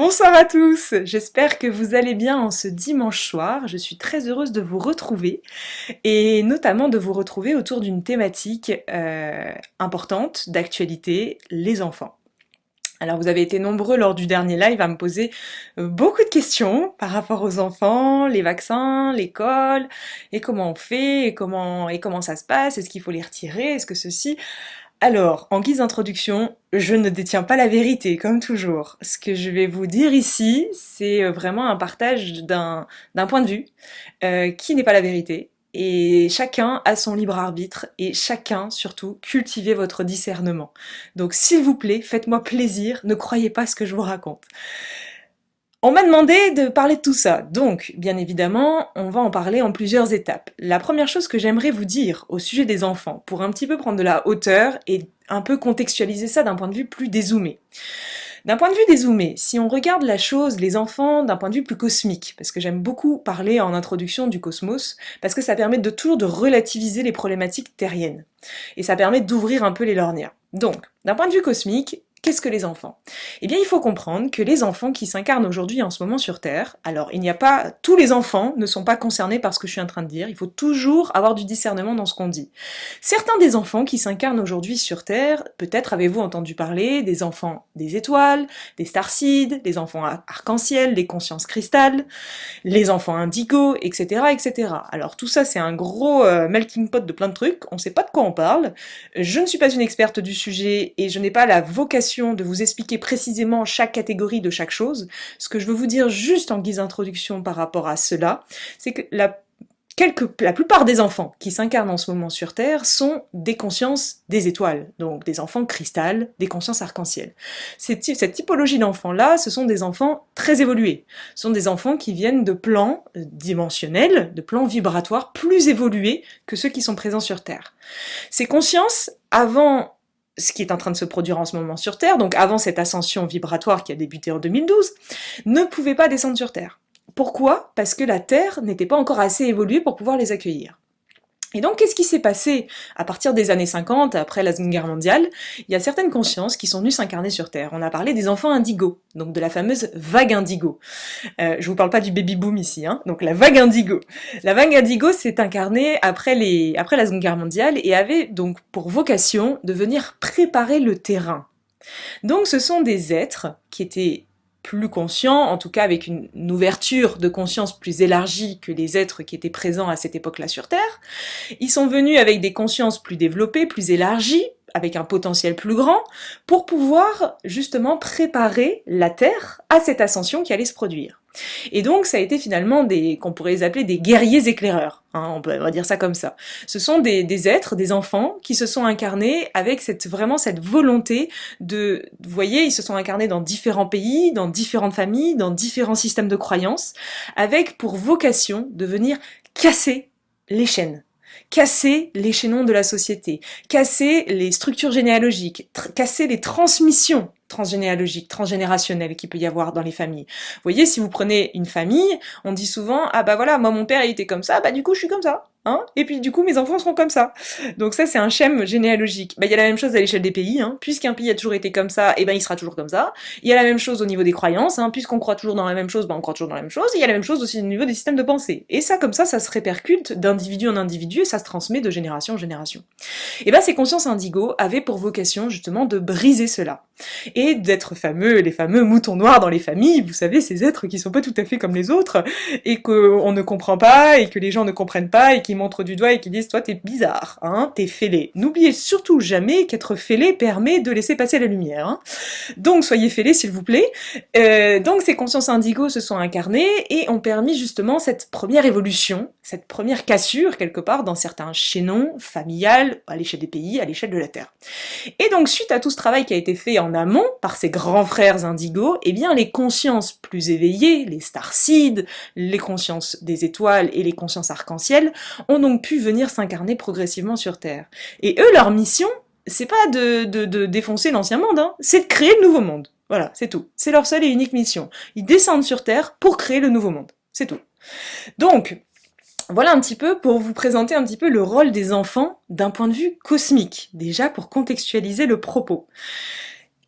Bonsoir à tous, j'espère que vous allez bien en ce dimanche soir. Je suis très heureuse de vous retrouver et notamment de vous retrouver autour d'une thématique importante, d'actualité, les enfants. Alors vous avez été nombreux lors du dernier live à me poser beaucoup de questions par rapport aux enfants, les vaccins, l'école, et comment on fait, et comment ça se passe, est-ce qu'il faut les retirer, est-ce que ceci... Alors, en guise d'introduction, je ne détiens pas la vérité, comme toujours. Ce que je vais vous dire ici, c'est vraiment un partage d'un point de vue qui n'est pas la vérité. Et chacun a son libre arbitre, et chacun, surtout, cultivez votre discernement. Donc, s'il vous plaît, faites-moi plaisir, ne croyez pas ce que je vous raconte. On m'a demandé de parler de tout ça, donc bien évidemment, on va en parler en plusieurs étapes. La première chose que j'aimerais vous dire au sujet des enfants, pour un petit peu prendre de la hauteur et un peu contextualiser ça d'un point de vue plus dézoomé. D'un point de vue dézoomé, si on regarde la chose, les enfants, d'un point de vue plus cosmique, parce que j'aime beaucoup parler en introduction du cosmos, parce que ça permet de toujours de relativiser les problématiques terriennes, et ça permet d'ouvrir un peu les lorgnères. Donc, d'un point de vue cosmique, qu'est-ce que les enfants? Eh bien, il faut comprendre que les enfants qui s'incarnent aujourd'hui en ce moment sur Terre, alors il n'y a pas, tous les enfants ne sont pas concernés par ce que je suis en train de dire, il faut toujours avoir du discernement dans ce qu'on dit. Certains des enfants qui s'incarnent aujourd'hui sur Terre, peut-être avez-vous entendu parler des enfants des étoiles, des starseeds, des enfants arc-en-ciel, des consciences cristal, les enfants indigo, etc., etc. Alors tout ça c'est un gros melting pot de plein de trucs, on sait pas de quoi on parle, je ne suis pas une experte du sujet et je n'ai pas la vocation de vous expliquer précisément chaque catégorie de chaque chose. Ce que je veux vous dire juste en guise d'introduction par rapport à cela, c'est que la plupart des enfants qui s'incarnent en ce moment sur Terre sont des consciences des étoiles, donc des enfants cristal, des consciences arc-en-ciel. Cette typologie d'enfants-là, ce sont des enfants très évolués. Ce sont des enfants qui viennent de plans dimensionnels, de plans vibratoires plus évolués que ceux qui sont présents sur Terre. Ces consciences, avant ce qui est en train de se produire en ce moment sur Terre, donc avant cette ascension vibratoire qui a débuté en 2012, ne pouvaient pas descendre sur Terre. Pourquoi? Parce que la Terre n'était pas encore assez évoluée pour pouvoir les accueillir. Et donc, qu'est-ce qui s'est passé à partir des années 50, après la Seconde Guerre mondiale? Il y a certaines consciences qui sont venues s'incarner sur Terre. On a parlé des enfants indigos, donc de la fameuse vague indigo. Je vous parle pas du baby-boom ici, hein, donc la vague indigo. La vague indigo s'est incarnée après la Seconde Guerre mondiale et avait donc pour vocation de venir préparer le terrain. Donc, ce sont des êtres qui étaient plus conscients, en tout cas avec une ouverture de conscience plus élargie que les êtres qui étaient présents à cette époque-là sur Terre. Ils sont venus avec des consciences plus développées, plus élargies, avec un potentiel plus grand, pour pouvoir justement préparer la Terre à cette ascension qui allait se produire. Et donc ça a été finalement qu'on pourrait les appeler des guerriers éclaireurs, hein, on va dire ça comme ça. Ce sont des êtres, des enfants, qui se sont incarnés avec vraiment cette volonté de... Vous voyez, ils se sont incarnés dans différents pays, dans différentes familles, dans différents systèmes de croyances, avec pour vocation de venir casser les chaînes. Casser les chaînons de la société, casser les structures généalogiques, casser les transmissions transgénéalogiques, transgénérationnelles qu'il peut y avoir dans les familles. Vous voyez, si vous prenez une famille, on dit souvent « Ah bah voilà, moi mon père il était comme ça, bah du coup je suis comme ça ». Hein, et puis du coup mes enfants seront comme ça. Donc ça c'est un schème généalogique. Bah, il y a la même chose à l'échelle des pays, hein. Puisqu'un pays a toujours été comme ça, et ben il sera toujours comme ça. Il y a la même chose au niveau des croyances, hein. Puisqu'on croit toujours dans la même chose, ben on croit toujours dans la même chose. Et il y a la même chose aussi au niveau des systèmes de pensée. Et ça comme ça se répercute d'individu en individu et ça se transmet de génération en génération. Et ben ces consciences indigo avaient pour vocation justement de briser cela. Et d'être les fameux moutons noirs dans les familles, vous savez, ces êtres qui sont pas tout à fait comme les autres, et qu'on ne comprend pas, et que les gens ne comprennent pas, et qui montrent du doigt et qui disent « toi t'es bizarre, hein, t'es fêlé ». N'oubliez surtout jamais qu'être fêlé permet de laisser passer la lumière. Hein. Donc soyez fêlés s'il vous plaît. Donc ces consciences indigos se sont incarnées et ont permis justement cette première évolution, cette première cassure quelque part dans certains chaînons familiales, à l'échelle des pays, à l'échelle de la Terre. Et donc suite à tout ce travail qui a été fait en amont par ces grands frères indigos, eh bien les consciences plus éveillées, les starseeds, les consciences des étoiles et les consciences arc-en-ciel ont donc pu venir s'incarner progressivement sur Terre. Et eux, leur mission, c'est pas de défoncer l'ancien monde, hein, c'est de créer le nouveau monde. Voilà, c'est tout. C'est leur seule et unique mission. Ils descendent sur Terre pour créer le nouveau monde. C'est tout. Donc, voilà un petit peu pour vous présenter un petit peu le rôle des enfants d'un point de vue cosmique, déjà pour contextualiser le propos.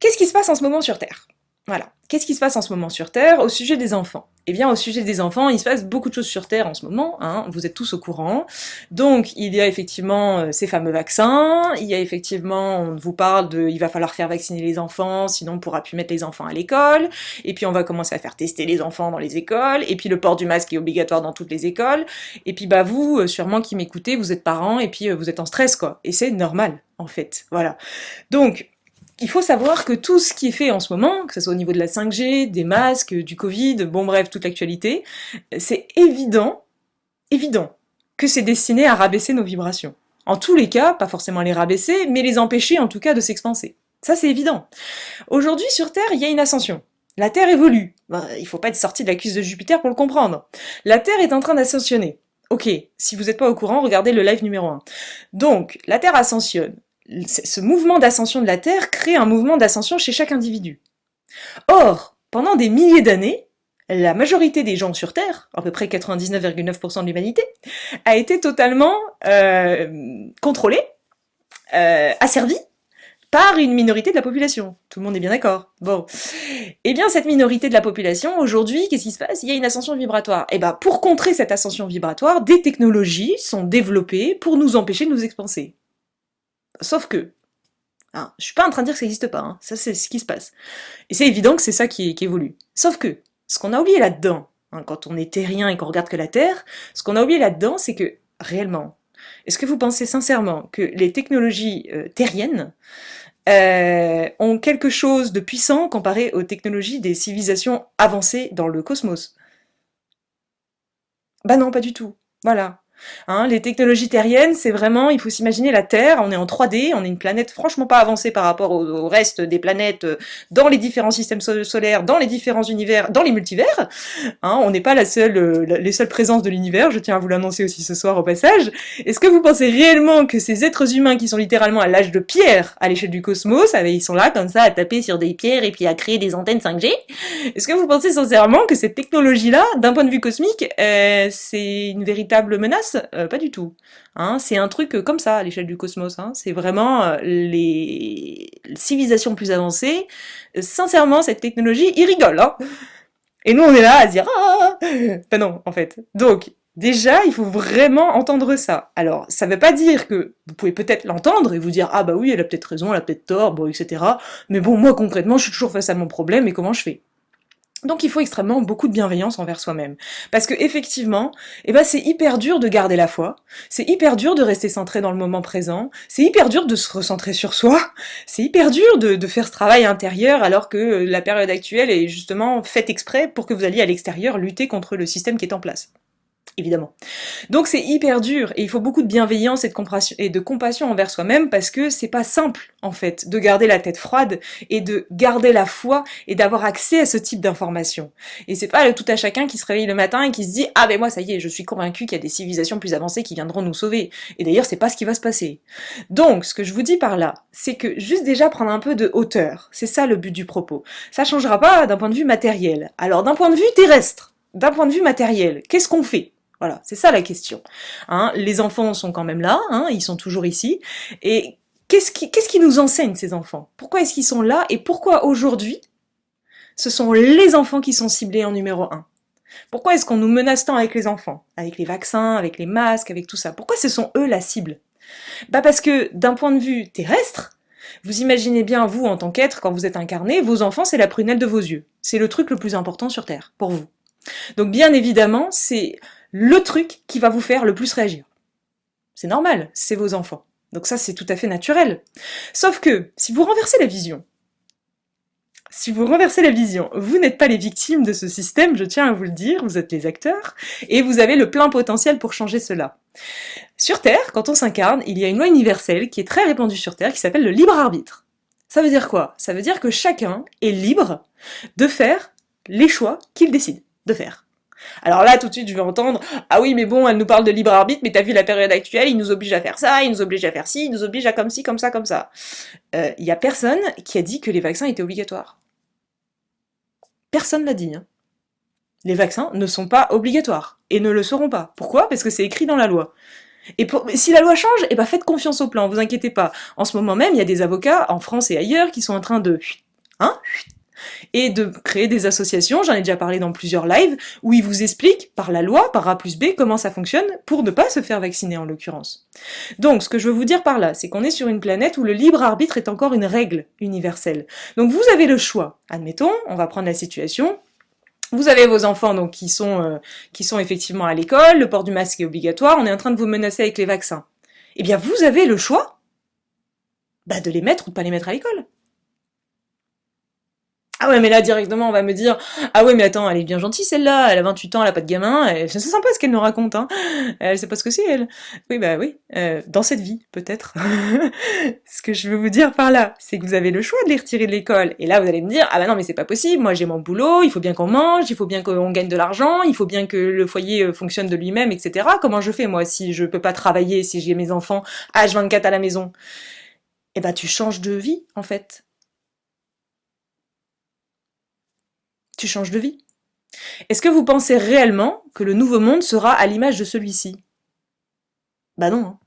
Qu'est-ce qui se passe en ce moment sur Terre ? Voilà. Qu'est-ce qui se passe en ce moment sur Terre au sujet des enfants? Eh bien, au sujet des enfants, il se passe beaucoup de choses sur Terre en ce moment, hein, vous êtes tous au courant. Donc, il y a effectivement ces fameux vaccins, il y a effectivement, on vous parle de, il va falloir faire vacciner les enfants, sinon on ne pourra plus mettre les enfants à l'école, et puis on va commencer à faire tester les enfants dans les écoles, et puis le port du masque est obligatoire dans toutes les écoles, et puis bah vous, sûrement qui m'écoutez, vous êtes parents, et puis vous êtes en stress, quoi. Et c'est normal, en fait, voilà. Donc, il faut savoir que tout ce qui est fait en ce moment, que ce soit au niveau de la 5G, des masques, du Covid, bon bref, toute l'actualité, c'est évident que c'est destiné à rabaisser nos vibrations. En tous les cas, pas forcément les rabaisser, mais les empêcher en tout cas de s'expanser. Ça c'est évident. Aujourd'hui sur Terre, il y a une ascension. La Terre évolue. Il faut pas être sorti de la cuisse de Jupiter pour le comprendre. La Terre est en train d'ascensionner. Ok, si vous n'êtes pas au courant, regardez le live numéro 1. Donc, la Terre ascensionne. Ce mouvement d'ascension de la Terre crée un mouvement d'ascension chez chaque individu. Or, pendant des milliers d'années, la majorité des gens sur Terre, à peu près 99,9% de l'humanité, a été totalement contrôlée, asservie par une minorité de la population. Tout le monde est bien d'accord. Bon. Eh bien, cette minorité de la population, aujourd'hui, qu'est-ce qui se passe? Il y a une ascension vibratoire. Et ben, pour contrer cette ascension vibratoire, des technologies sont développées pour nous empêcher de nous expanser. Sauf que, hein, je suis pas en train de dire que ça n'existe pas, hein, ça c'est ce qui se passe. Et c'est évident que c'est ça qui évolue. Sauf que, ce qu'on a oublié là-dedans, hein, quand on est terrien et qu'on regarde que la Terre, ce qu'on a oublié là-dedans, c'est que, réellement, est-ce que vous pensez sincèrement que les technologies terriennes ont quelque chose de puissant comparé aux technologies des civilisations avancées dans le cosmos? Bah non, pas du tout. Voilà. Hein, les technologies terriennes, c'est vraiment, il faut s'imaginer la Terre, on est en 3D, on est une planète franchement pas avancée par rapport au reste des planètes dans les différents systèmes solaires, dans les différents univers, dans les multivers. Hein, on n'est pas les seules présences de l'univers, je tiens à vous l'annoncer aussi ce soir au passage. Est-ce que vous pensez réellement que ces êtres humains qui sont littéralement à l'âge de pierre à l'échelle du cosmos, ils sont là comme ça à taper sur des pierres et puis à créer des antennes 5G? Est-ce que vous pensez sincèrement que cette technologie-là, d'un point de vue cosmique, c'est une véritable menace? Pas du tout. Hein, c'est un truc comme ça à l'échelle du cosmos. Hein. C'est vraiment les civilisations plus avancées. Sincèrement, cette technologie, ils rigolent. Hein. Et nous, on est là à dire ah. Ben non, en fait. Donc, déjà, il faut vraiment entendre ça. Alors, ça veut pas dire que vous pouvez peut-être l'entendre et vous dire ah bah oui, elle a peut-être raison, elle a peut-être tort, bon, etc. Mais bon, moi concrètement, je suis toujours face à mon problème et comment je fais? Donc il faut extrêmement beaucoup de bienveillance envers soi-même. Parce que effectivement, c'est hyper dur de garder la foi, c'est hyper dur de rester centré dans le moment présent, c'est hyper dur de se recentrer sur soi, c'est hyper dur de faire ce travail intérieur alors que la période actuelle est justement faite exprès pour que vous alliez à l'extérieur lutter contre le système qui est en place. Évidemment. Donc c'est hyper dur et il faut beaucoup de bienveillance et de compassion envers soi-même parce que c'est pas simple en fait de garder la tête froide et de garder la foi et d'avoir accès à ce type d'informations. Et c'est pas le tout à chacun qui se réveille le matin et qui se dit ah ben moi ça y est je suis convaincu qu'il y a des civilisations plus avancées qui viendront nous sauver. Et d'ailleurs c'est pas ce qui va se passer. Donc ce que je vous dis par là c'est que juste déjà prendre un peu de hauteur, c'est ça le but du propos. Ça changera pas d'un point de vue matériel. Alors d'un point de vue terrestre, d'un point de vue matériel, qu'est-ce qu'on fait? Voilà, c'est ça la question. Hein, les enfants sont quand même là, hein, ils sont toujours ici. Et qu'est-ce qui nous enseigne ces enfants? Pourquoi est-ce qu'ils sont là? Et pourquoi aujourd'hui, ce sont les enfants qui sont ciblés en numéro 1? Pourquoi est-ce qu'on nous menace tant avec les enfants? Avec les vaccins, avec les masques, avec tout ça? Pourquoi ce sont eux la cible? Bah parce que d'un point de vue terrestre, vous imaginez bien, vous, en tant qu'être, quand vous êtes incarné, vos enfants, c'est la prunelle de vos yeux. C'est le truc le plus important sur Terre, pour vous. Donc bien évidemment, c'est le truc qui va vous faire le plus réagir. C'est normal, c'est vos enfants. Donc ça, c'est tout à fait naturel. Sauf que, si vous renversez la vision, vous n'êtes pas les victimes de ce système, je tiens à vous le dire, vous êtes les acteurs, et vous avez le plein potentiel pour changer cela. Sur Terre, quand on s'incarne, il y a une loi universelle qui est très répandue sur Terre, qui s'appelle le libre arbitre. Ça veut dire quoi? Ça veut dire que chacun est libre de faire les choix qu'il décide de faire. Alors là, tout de suite, je vais entendre « Ah oui, mais bon, elle nous parle de libre arbitre, mais t'as vu la période actuelle, il nous oblige à faire ça, il nous oblige à faire ci, il nous oblige à comme ci, comme ça, comme ça. » Y a personne qui a dit que les vaccins étaient obligatoires. Personne l'a dit. Hein. Les vaccins ne sont pas obligatoires, et ne le seront pas. Pourquoi? Parce que c'est écrit dans la loi. Et si la loi change, faites confiance au plan, vous inquiétez pas. En ce moment même, il y a des avocats, en France et ailleurs, qui sont en train de... et de créer des associations, j'en ai déjà parlé dans plusieurs lives, où ils vous expliquent par la loi, par A plus B, comment ça fonctionne pour ne pas se faire vacciner en l'occurrence. Donc ce que je veux vous dire par là, c'est qu'on est sur une planète où le libre arbitre est encore une règle universelle. Donc vous avez le choix. Admettons, on va prendre la situation, vous avez vos enfants donc qui sont effectivement à l'école, le port du masque est obligatoire, on est en train de vous menacer avec les vaccins. Eh bien vous avez le choix de les mettre ou de pas les mettre à l'école. Ah ouais, mais là, directement, on va me dire, ah ouais, mais attends, elle est bien gentille, celle-là, elle a 28 ans, elle a pas de gamin, c'est sympa ce qu'elle nous raconte, hein. Elle sait pas ce que c'est, elle. Oui, bah oui, dans cette vie, peut-être. Ce que je veux vous dire par là, c'est que vous avez le choix de les retirer de l'école. Et là, vous allez me dire, ah bah non, mais c'est pas possible, moi j'ai mon boulot, il faut bien qu'on mange, il faut bien qu'on gagne de l'argent, il faut bien que le foyer fonctionne de lui-même, etc. Comment je fais, moi, si je peux pas travailler, si j'ai mes enfants H24 à la maison? Eh ben, tu changes de vie, en fait. Tu changes de vie. Est-ce que vous pensez réellement que le nouveau monde sera à l'image de celui-ci? Bah non.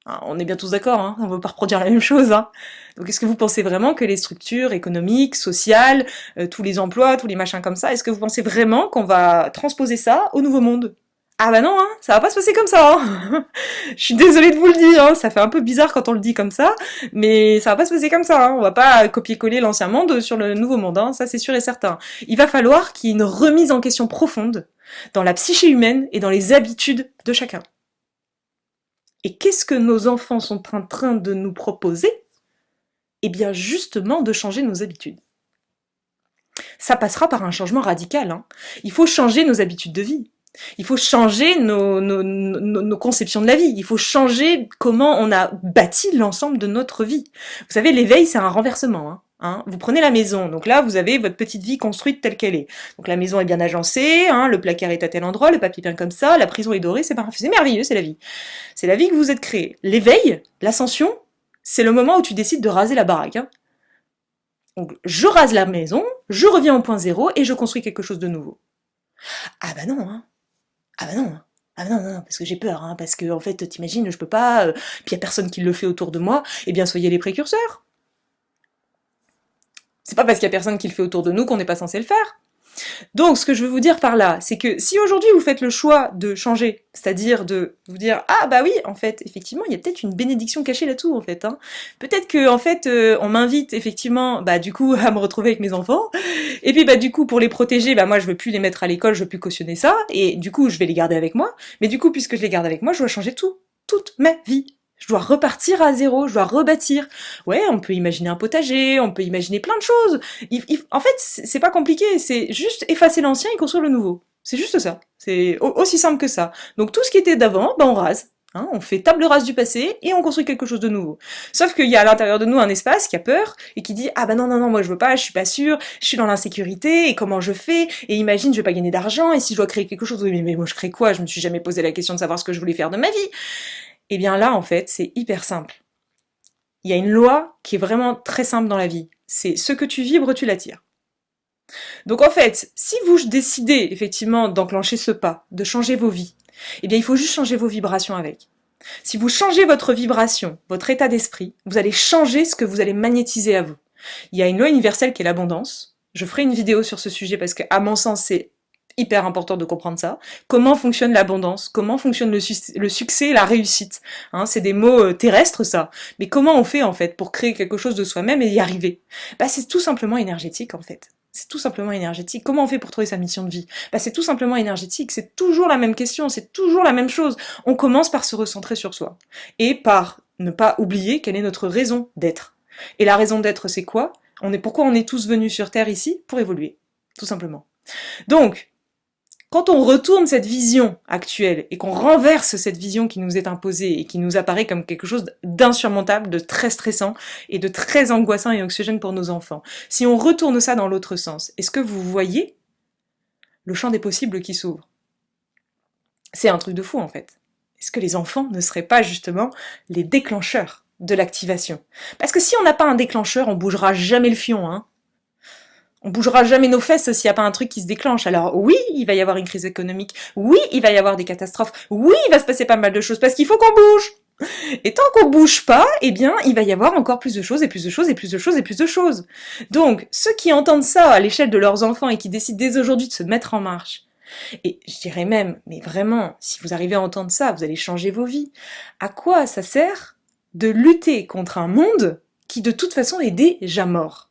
Hein. On est bien tous d'accord, hein, on ne veut pas reproduire la même chose. Hein. Donc est-ce que vous pensez vraiment que les structures économiques, sociales, tous les emplois, tous les machins comme ça, est-ce que vous pensez vraiment qu'on va transposer ça au nouveau monde? Ah bah non, hein, ça va pas se passer comme ça. Hein. Je suis désolée de vous le dire, hein, ça fait un peu bizarre quand on le dit comme ça, mais ça va pas se passer comme ça. Hein. On va pas copier-coller l'ancien monde sur le nouveau monde, hein, ça c'est sûr et certain. Il va falloir qu'il y ait une remise en question profonde dans la psyché humaine et dans les habitudes de chacun. Et qu'est-ce que nos enfants sont en train de nous proposer? Eh bien justement de changer nos habitudes. Ça passera par un changement radical. Hein. Il faut changer nos habitudes de vie. Il faut changer nos conceptions de la vie. Il faut changer comment on a bâti l'ensemble de notre vie. Vous savez, l'éveil, c'est un renversement. Hein. Vous prenez la maison, donc là, vous avez votre petite vie construite telle qu'elle est. Donc la maison est bien agencée, hein, le placard est à tel endroit, le papier peint comme ça, la prison est dorée, c'est merveilleux, c'est la vie. C'est la vie que vous êtes créée. L'éveil, l'ascension, c'est le moment où tu décides de raser la baraque. Hein. Donc je rase la maison, je reviens au point zéro et je construis quelque chose de nouveau. Ah bah non, hein. Ah bah non, ah bah non, parce que j'ai peur, hein, parce que en fait, t'imagines, je peux pas, puis y a personne qui le fait autour de moi, eh bien soyez les précurseurs. C'est pas parce qu'il y a personne qui le fait autour de nous qu'on n'est pas censé le faire. Donc, ce que je veux vous dire par là, c'est que si aujourd'hui vous faites le choix de changer, c'est-à-dire de vous dire ah bah oui, en fait, effectivement, il y a peut-être une bénédiction cachée là-dessous, en fait. Hein. Peut-être que en fait, on m'invite effectivement, du coup, à me retrouver avec mes enfants, et puis du coup, pour les protéger, moi je veux plus les mettre à l'école, je veux plus cautionner ça, et du coup, je vais les garder avec moi. Mais du coup, puisque je les garde avec moi, je dois changer toute ma vie. Je dois repartir à zéro, je dois rebâtir. Ouais, on peut imaginer un potager, on peut imaginer plein de choses. En fait, c'est pas compliqué, c'est juste effacer l'ancien et construire le nouveau. C'est juste ça. C'est aussi simple que ça. Donc tout ce qui était d'avant, on rase. Hein, on fait table rase du passé et on construit quelque chose de nouveau. Sauf qu'il y a à l'intérieur de nous un espace qui a peur et qui dit ah bah non, moi je veux pas, je suis pas sûre, je suis dans l'insécurité et comment je fais, et imagine je vais pas gagner d'argent et si je dois créer quelque chose, oui mais moi je crée quoi, je me suis jamais posé la question de savoir ce que je voulais faire de ma vie. Eh bien là, en fait, c'est hyper simple. Il y a une loi qui est vraiment très simple dans la vie. C'est ce que tu vibres, tu l'attires. Donc en fait, si vous décidez effectivement d'enclencher ce pas, de changer vos vies, eh bien il faut juste changer vos vibrations avec. Si vous changez votre vibration, votre état d'esprit, vous allez changer ce que vous allez magnétiser à vous. Il y a une loi universelle qui est l'abondance. Je ferai une vidéo sur ce sujet parce que, à mon sens, c'est hyper important de comprendre ça. Comment fonctionne l'abondance? Comment fonctionne le succès, la réussite? Hein, c'est des mots terrestres, ça. Mais comment on fait, en fait, pour créer quelque chose de soi-même et y arriver? C'est tout simplement énergétique, en fait. C'est tout simplement énergétique. Comment on fait pour trouver sa mission de vie? C'est tout simplement énergétique. C'est toujours la même question, c'est toujours la même chose. On commence par se recentrer sur soi. Et par ne pas oublier quelle est notre raison d'être. Et la raison d'être, c'est quoi? Pourquoi on est tous venus sur Terre ici? Pour évoluer. Tout simplement. Donc, quand on retourne cette vision actuelle et qu'on renverse cette vision qui nous est imposée et qui nous apparaît comme quelque chose d'insurmontable, de très stressant et de très angoissant et anxiogène pour nos enfants, si on retourne ça dans l'autre sens, est-ce que vous voyez le champ des possibles qui s'ouvre? C'est un truc de fou en fait. Est-ce que les enfants ne seraient pas justement les déclencheurs de l'activation? Parce que si on n'a pas un déclencheur, on bougera jamais le fion, hein. On bougera jamais nos fesses s'il n'y a pas un truc qui se déclenche. Alors oui, il va y avoir une crise économique. Oui, il va y avoir des catastrophes. Oui, il va se passer pas mal de choses parce qu'il faut qu'on bouge. Et tant qu'on bouge pas, eh bien, il va y avoir encore plus de choses, et plus de choses, et plus de choses, et plus de choses. Donc, ceux qui entendent ça à l'échelle de leurs enfants et qui décident dès aujourd'hui de se mettre en marche, et je dirais même, mais vraiment, si vous arrivez à entendre ça, vous allez changer vos vies. À quoi ça sert de lutter contre un monde qui de toute façon est déjà mort?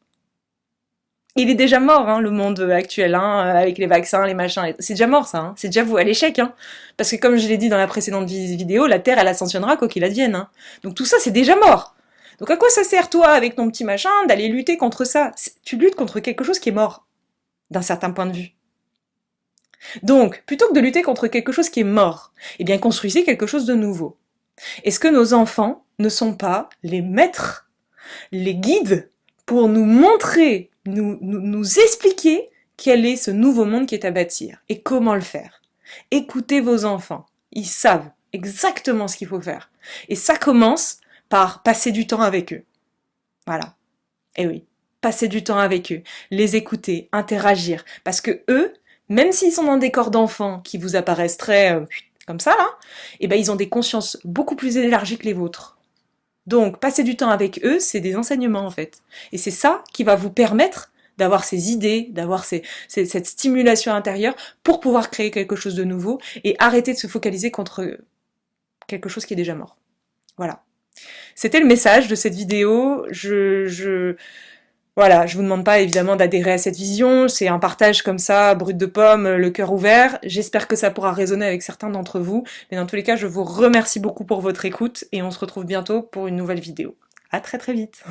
Il est déjà mort, hein, le monde actuel, hein, avec les vaccins, les machins. C'est déjà mort, ça. Hein. C'est déjà voué à l'échec. Hein. Parce que comme je l'ai dit dans la précédente vidéo, la Terre, elle ascensionnera quoi qu'il advienne. Hein. Donc tout ça, c'est déjà mort. Donc à quoi ça sert, toi, avec ton petit machin, d'aller lutter contre ça? Tu luttes contre quelque chose qui est mort, d'un certain point de vue. Donc, plutôt que de lutter contre quelque chose qui est mort, eh bien construisez quelque chose de nouveau. Est-ce que nos enfants ne sont pas les maîtres, les guides, pour nous montrer, nous expliquer quel est ce nouveau monde qui est à bâtir et comment le faire? Écoutez vos enfants, ils savent exactement ce qu'il faut faire. Et ça commence par passer du temps avec eux. Voilà. Et oui, passer du temps avec eux, les écouter, interagir, parce que eux, même s'ils sont dans des corps d'enfants qui vous apparaissent très comme ça là, eh ben ils ont des consciences beaucoup plus élargies que les vôtres. Donc passer du temps avec eux, c'est des enseignements en fait, et c'est ça qui va vous permettre d'avoir ces idées, d'avoir cette stimulation intérieure pour pouvoir créer quelque chose de nouveau et arrêter de se focaliser contre quelque chose qui est déjà mort. Voilà. C'était le message de cette vidéo. Voilà, je vous demande pas évidemment d'adhérer à cette vision, c'est un partage comme ça, brut de pomme, le cœur ouvert. J'espère que ça pourra résonner avec certains d'entre vous, mais dans tous les cas, je vous remercie beaucoup pour votre écoute et on se retrouve bientôt pour une nouvelle vidéo. À très très vite.